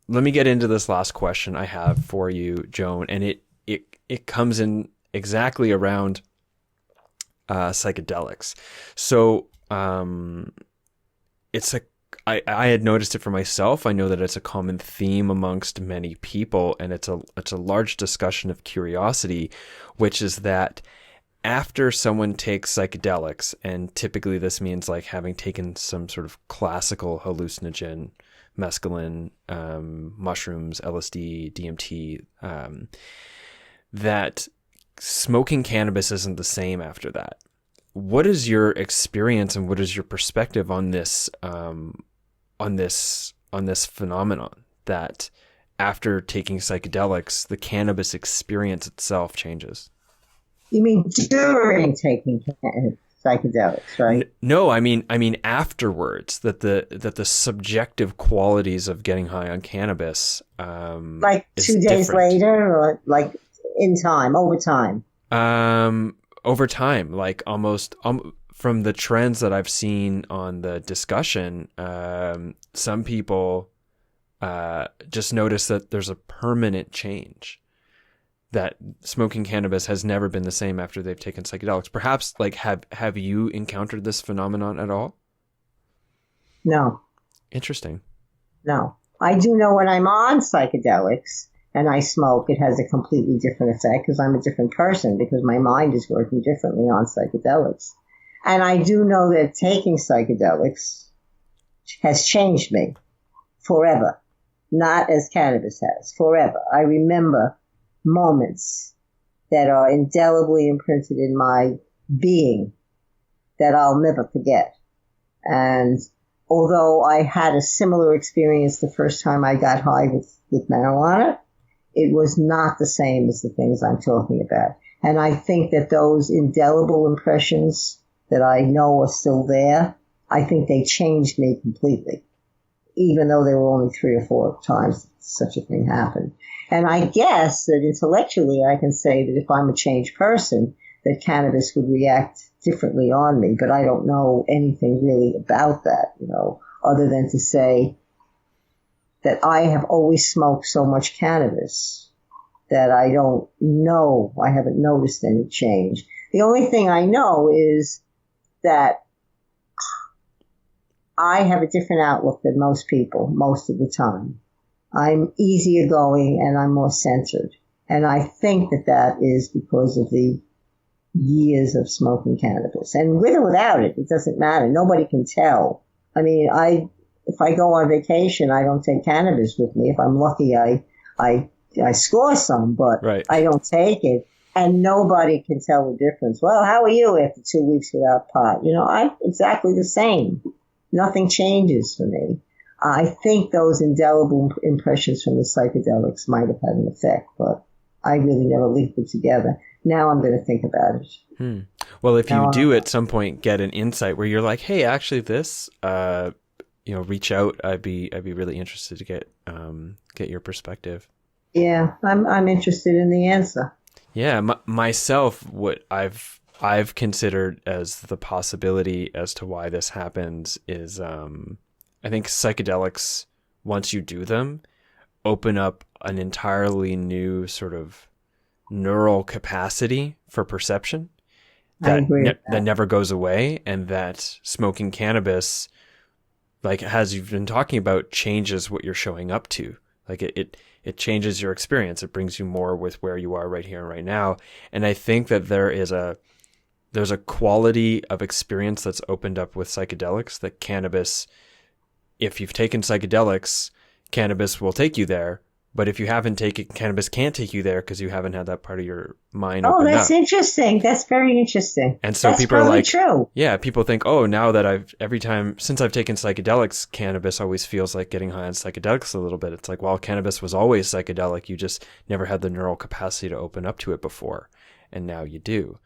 let me get into this last question I have for you, Joan, and it comes in exactly around psychedelics. So it's a I had noticed it for myself. I know that it's a common theme amongst many people, and it's a large discussion of curiosity, which is that after someone takes psychedelics, and typically this means like having taken some sort of classical hallucinogen, mescaline, mushrooms, LSD, DMT, that smoking cannabis isn't the same after that. What is your experience and what is your perspective on this, on this phenomenon that after taking psychedelics, the cannabis experience itself changes? You mean during taking psychedelics, right? No, I mean afterwards, that the subjective qualities of getting high on cannabis Like is 2 days different. later, or like in time, over time. Over time, like almost from the trends that I've seen on the discussion, some people just notice that there's a permanent change, that smoking cannabis has never been the same after they've taken psychedelics. Perhaps like have you encountered this phenomenon at all? No, Interesting. no. I do know when I'm on psychedelics and I smoke, it has a completely different effect because I'm a different person because my mind is working differently on psychedelics. And I do know that taking psychedelics has changed me forever, not as cannabis has, forever. I remember moments that are indelibly imprinted in my being that I'll never forget. And although I had a similar experience the first time I got high with marijuana, it was not the same as the things I'm talking about. And I think that those indelible impressions that I know are still there, I think they changed me completely, even though there were only 3 or 4 times such a thing happened. And I guess that intellectually I can say that if I'm a changed person, that cannabis would react differently on me, but I don't know anything really about that, other than to say that I have always smoked so much cannabis that I haven't noticed any change. The only thing I know is that I have a different outlook than most people most of the time. I'm easier going and I'm more centered. And I think that that is because of the years of smoking cannabis. And with or without it, it doesn't matter. Nobody can tell. I mean, if I go on vacation, I don't take cannabis with me. If I'm lucky, I score some, but Right. I don't take it. And nobody can tell the difference. Well, how are you after 2 weeks without pot? I'm exactly the same. Nothing changes for me. I think those indelible impressions from the psychedelics might have had an effect, but I really never linked them together. Now I'm going to think about it. Well, if you Now, do at some point get an insight where you're like, hey, actually this, reach out. I'd be really interested to get your perspective. yeah, I'm interested in the answer. Yeah, myself, what I've considered as the possibility as to why this happens is, I think psychedelics, once you do them, open up an entirely new sort of neural capacity for perception I that agree with that that. never goes away, and that smoking cannabis, like as you've been talking about, changes what you're showing up to. Like it changes your experience. It brings you more with where you are right here and right now. And I think that there's a quality of experience that's opened up with psychedelics that cannabis, if you've taken psychedelics, cannabis will take you there. But if you haven't taken, cannabis can't take you there because you haven't had that part of your mind Oh, opened that's up. interesting. That's very interesting. And so That's people are probably like, true. yeah, people think, oh, now that every time since I've taken psychedelics, cannabis always feels like getting high on psychedelics a little bit. It's like, well, cannabis was always psychedelic. You just never had the neural capacity to open up to it before. And now you do.